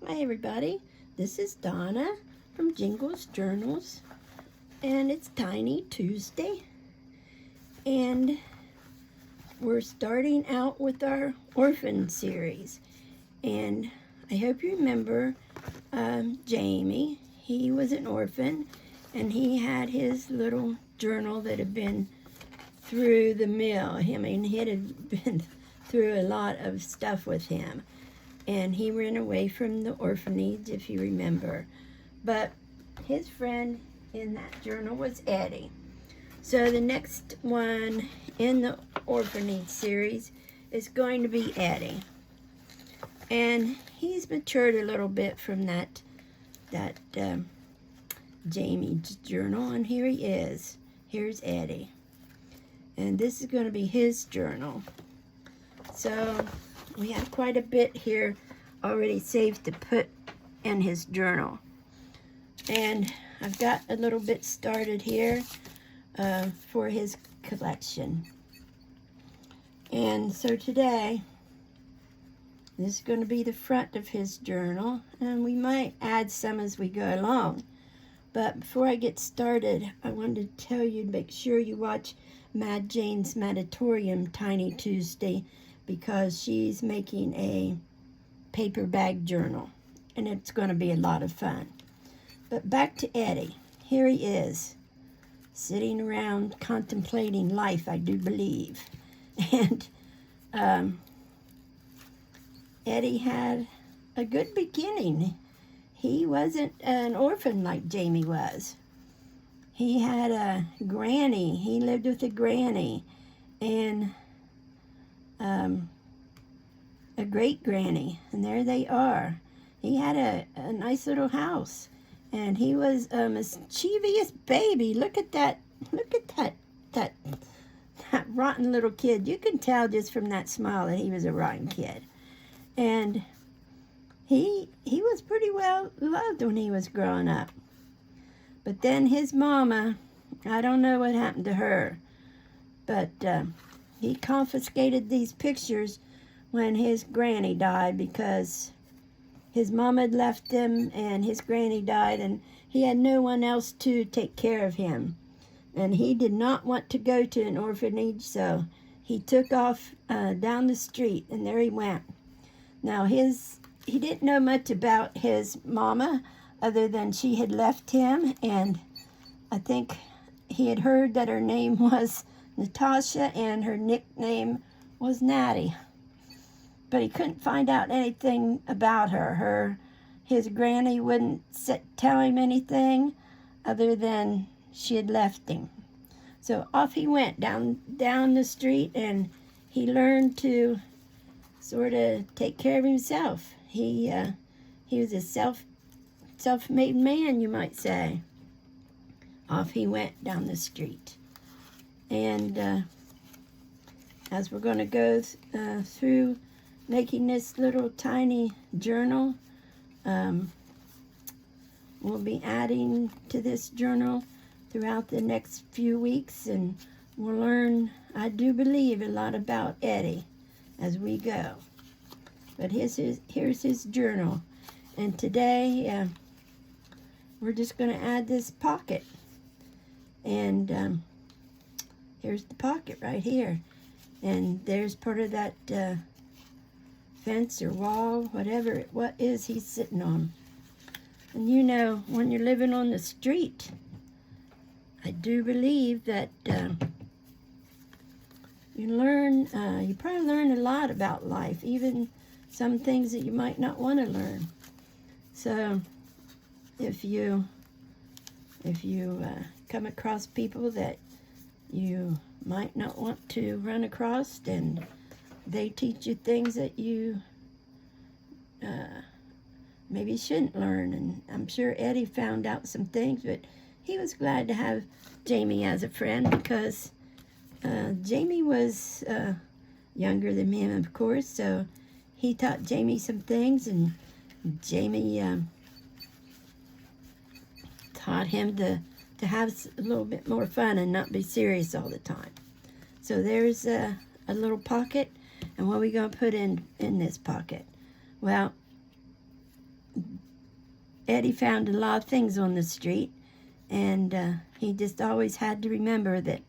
Hi everybody, this is Donna from Jingles Journals, and it's Tiny Tuesday, and we're starting out with our Orphan series. And I hope you remember Jamie. He was an orphan, and he had his little journal that had been through the mill. I mean, he had been through a lot of stuff with him. And he ran away from the orphanage, if you remember. But his friend in that journal was Eddie. So the next one in the orphanage series is going to be Eddie. And he's matured a little bit from that Jamie's journal, and here he is. Here's Eddie. And this is going to be his journal. So we have quite a bit here already saved to put in his journal. And I've got a little bit started here for his collection. And so today, this is going to be the front of his journal, and we might add some as we go along. But before I get started, I wanted to tell you to make sure you watch Mad Jane's Madatorium Tiny Tuesday, because she's making a paper bag journal, and it's going to be a lot of fun. But back to Eddie. Here he is, sitting around contemplating life, I do believe. And Eddie had a good beginning. He wasn't an orphan like Jamie was. He had a granny. He lived with a granny, and a great granny, and there they are. He had a nice little house, and he was a mischievous baby. Look at that rotten little kid. You can tell just from that smile that he was a rotten kid. And he was pretty well loved when he was growing up. But then his mama, I don't know what happened to her, but he confiscated these pictures when his granny died, because his mom had left him and his granny died, and he had no one else to take care of him. And he did not want to go to an orphanage, so he took off down the street, and there he went. Now he didn't know much about his mama other than she had left him, and I think he had heard that her name was Natasha and her nickname was Natty. But he couldn't find out anything about her. His granny wouldn't tell him anything other than she had left him. So off he went down the street, and he learned to sort of take care of himself. He was a self-made man, you might say. Off he went down the street. And as we're going to go through making this little tiny journal, we'll be adding to this journal throughout the next few weeks, and we'll learn, I do believe, a lot about Eddie as we go. But here's his journal, and today we're just going to add this pocket. And here's the pocket right here, and there's part of that fence or wall, whatever what is he's sitting on. And you know, when you're living on the street, I do believe that you probably learn a lot about life, even some things that you might not want to learn. So if you come across people that you might not want to run across, and they teach you things that you maybe shouldn't learn. And I'm sure Eddie found out some things, but he was glad to have Jamie as a friend, because Jamie was younger than him, of course, so he taught Jamie some things, and Jamie taught him to have a little bit more fun and not be serious all the time. So there's a little pocket, and what are we going to put in this pocket? Well, Eddie found a lot of things on the street, and he just always had to remember that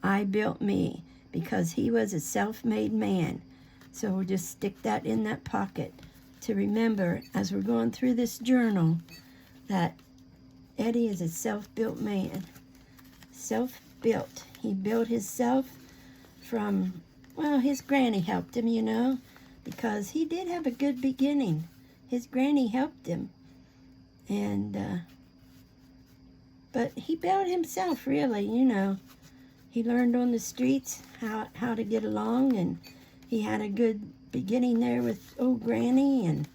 I built me, because he was a self-made man. So we'll just stick that in that pocket to remember as we're going through this journal that Eddie is a self-built man. Self-built. He built himself from, well, his granny helped him, you know, because he did have a good beginning. His granny helped him. And, but he built himself, really, you know. He learned on the streets how to get along, and he had a good beginning there with old Granny, and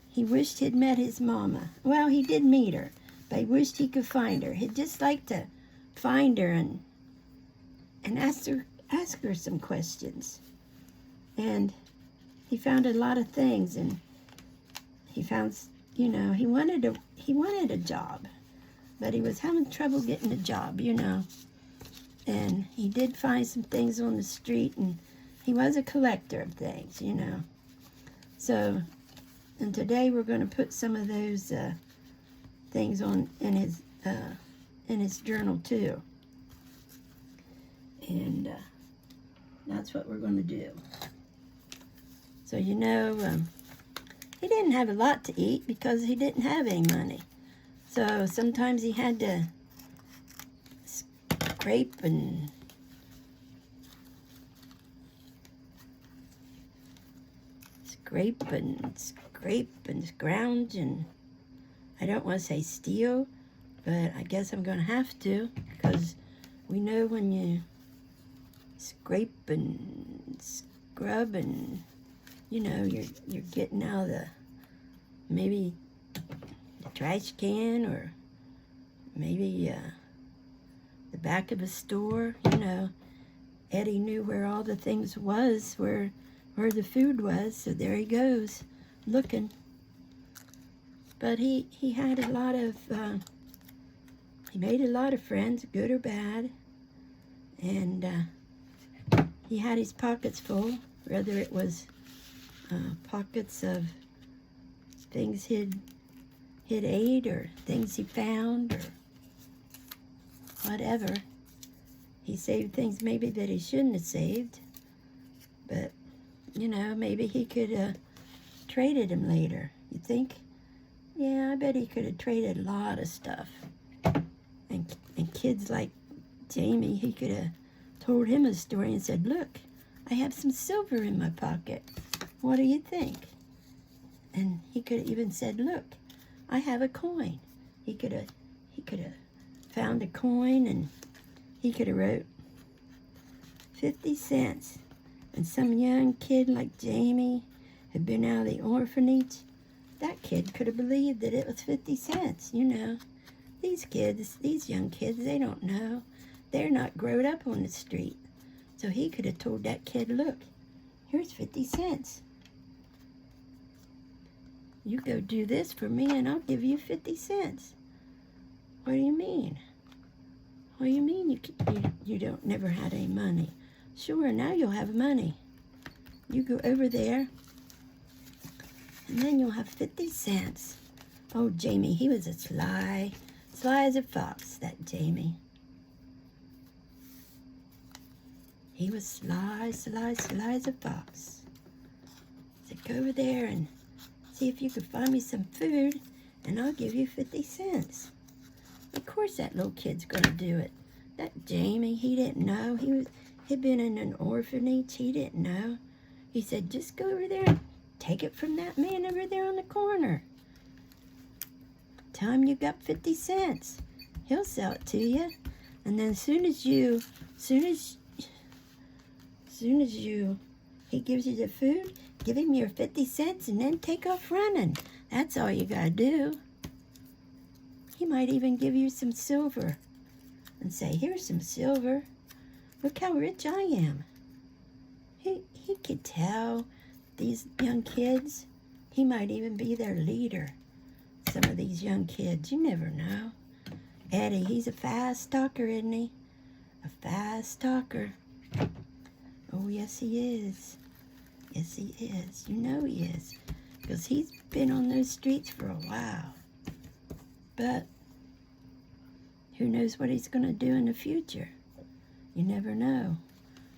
he wished he'd met his mama. Well, he did meet her, but he wished he could find her. He'd just like to find her and ask her some questions. And he found a lot of things, and he found, you know, he wanted a job, but he was having trouble getting a job, you know. And he did find some things on the street, and he was a collector of things, you know. So, and today we're going to put some of those things on in his journal too. And that's what we're going to do. So, you know, he didn't have a lot to eat because he didn't have any money. So sometimes he had to scrape and scrounge, and I don't want to say steal, but I guess I'm going to have to, because we know when you scrape and scrub and, you know, you're getting out of the, maybe the trash can, or maybe the back of a store, you know. Eddie knew where all the things was, where the food was, so there he goes, looking. But he had a lot of, he made a lot of friends, good or bad, and he had his pockets full, whether it was pockets of things he'd ate, or things he found, or whatever. He saved things maybe that he shouldn't have saved, but, you know, maybe he could traded them later. You think? Yeah, I bet he could have traded a lot of stuff. And kids like Jamie, he could have told him a story and said, look, I have some silver in my pocket. What do you think? And he could have even said, look, I have a coin. He could have found a coin, and he could have wrote 50 cents. And some young kid like Jamie had been out of the orphanage. That kid could have believed that it was 50 cents, you know. These kids, these young kids, they don't know. They're not grown up on the street. So he could have told that kid, look, here's 50 cents. You go do this for me and I'll give you 50 cents. What do you mean? What do you mean you don't never had any money? Sure, now you'll have money. You go over there and then you'll have 50 cents. Oh, Jamie, he was a sly as a fox, that Jamie. He was sly as a fox. So go over there and see if you can find me some food, and I'll give you 50 cents. Of course that little kid's going to do it. That Jamie, he didn't know. He'd been in an orphanage. He didn't know. He said, just go over there and take it from that man over there on the corner. Tell him you got 50 cents. He'll sell it to you. And then soon as he gives you the food, give him your 50 cents and then take off running. That's all you gotta do. He might even give you some silver and say, here's some silver. Look how rich I am. He could tell these young kids. He might even be their leader. Some of these young kids, you never know. Eddie, he's a fast talker, isn't he? A fast talker. Oh, yes, he is. Yes, he is. You know he is. Because he's been on those streets for a while. But who knows what he's going to do in the future? You never know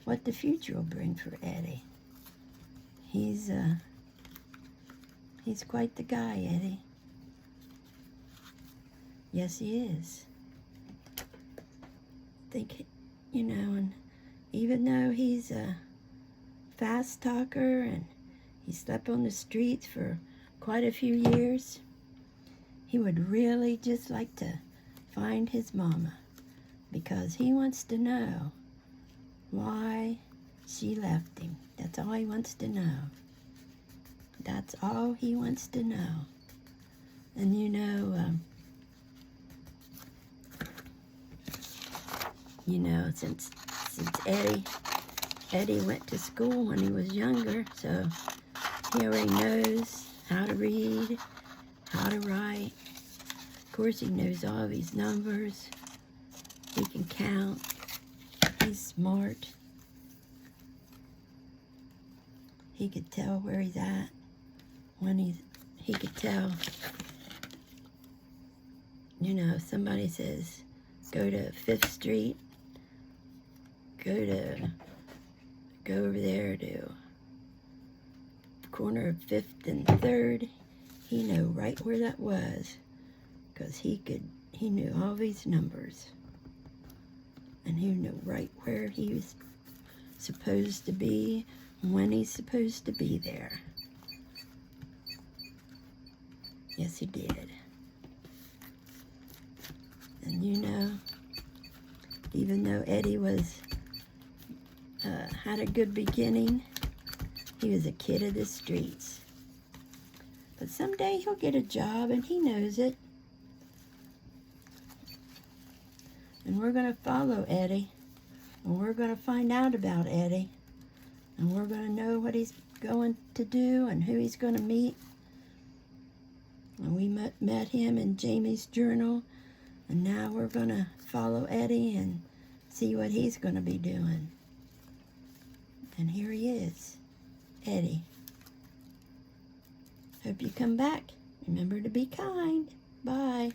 what the future will bring for Eddie. He's quite the guy, Eddie. Yes, he is. I think, you know, and even though he's a fast talker and he slept on the streets for quite a few years, he would really just like to find his mama, because he wants to know why she left him. That's all he wants to know. That's all he wants to know. And since Eddie went to school when he was younger, so he already knows how to read, how to write. Of course, he knows all of his numbers. He can count. He's smart. He could tell where he's at when he could tell, if somebody says, go to 5th Street, go over there to the corner of 5th and 3rd, he knew right where that was, because he knew all these numbers, and he knew right where he was supposed to be, when he's supposed to be there. Yes, he did. And even though Eddie had a good beginning, he was a kid of the streets. But someday he'll get a job, and he knows it. And we're going to follow Eddie, and we're going to find out about Eddie, and we're going to know what he's going to do and who he's going to meet. And we met him in Jamie's journal, and now we're going to follow Eddie and see what he's going to be doing. And here he is, Eddie. Hope you come back. Remember to be kind. Bye.